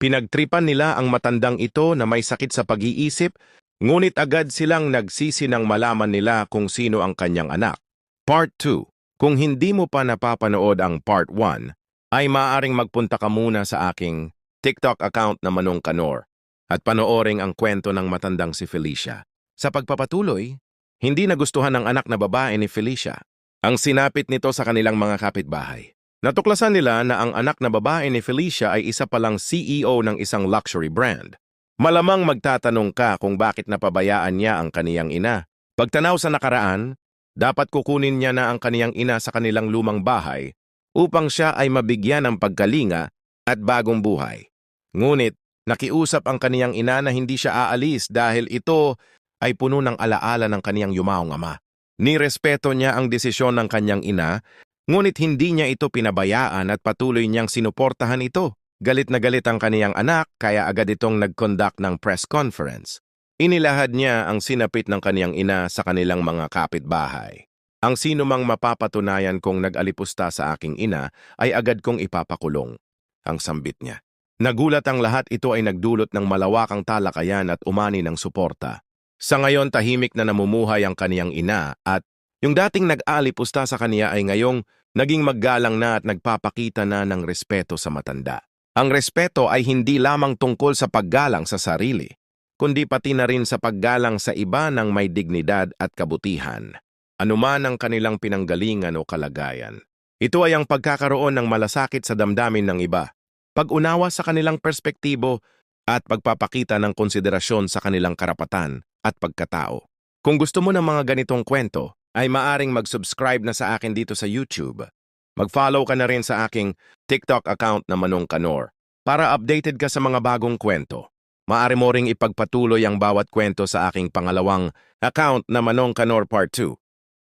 Pinagtripan nila ang matandang ito na may sakit sa pag-iisip, ngunit agad silang nagsisi nang malaman nila kung sino ang kanyang anak. Part 2. Kung hindi mo pa napapanood ang Part 1, ay maaaring magpunta ka muna sa aking TikTok account na Manong Kanor at panoorin ang kwento ng matandang si Felicia. Sa pagpapatuloy, hindi nagustuhan ng anak na babae ni Felicia ang sinapit nito sa kanilang mga kapitbahay. Natuklasan nila na ang anak na babae ni Felicia ay isa palang CEO ng isang luxury brand. Malamang magtatanong ka kung bakit napabayaan niya ang kaniyang ina. Pagtanaw sa nakaraan, dapat kukunin niya na ang kaniyang ina sa kanilang lumang bahay upang siya ay mabigyan ng pagkalinga at bagong buhay. Ngunit, nakiusap ang kaniyang ina na hindi siya aalis dahil ito ay puno ng alaala ng kaniyang yumaong ama. Nirespeto niya ang desisyon ng kanyang ina, ngunit hindi niya ito pinabayaan at patuloy niyang sinuportahan ito. Galit na galit ang kaniyang anak kaya agad itong nag-conduct ng press conference. Inilahad niya ang sinapit ng kaniyang ina sa kanilang mga kapitbahay. Ang sino mang mapapatunayan kong nag-alipusta sa aking ina ay agad kong ipapakulong. Ang sambit niya. Nagulat ang lahat, ito ay nagdulot ng malawakang talakayan at umani ng suporta. Sa ngayon tahimik na namumuhay ang kaniyang ina at yung dating nag-alipusta sa kaniya ay ngayong naging maggalang na at nagpapakita na ng respeto sa matanda. Ang respeto ay hindi lamang tungkol sa paggalang sa sarili, kundi pati na rin sa paggalang sa iba ng may dignidad at kabutihan, anuman ang kanilang pinanggalingan o kalagayan. Ito ay ang pagkakaroon ng malasakit sa damdamin ng iba, pag-unawa sa kanilang perspektibo at pagpapakita ng konsiderasyon sa kanilang karapatan at pagkatao. Kung gusto mo ng mga ganitong kwento, ay maaring mag-subscribe na sa akin dito sa YouTube. Mag-follow ka na rin sa aking TikTok account na Manong Kanor para updated ka sa mga bagong kwento. Maaari mo ring ipagpatuloy ang bawat kwento sa aking pangalawang account na Manong Kanor Part 2.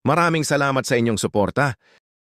Maraming salamat sa inyong suporta.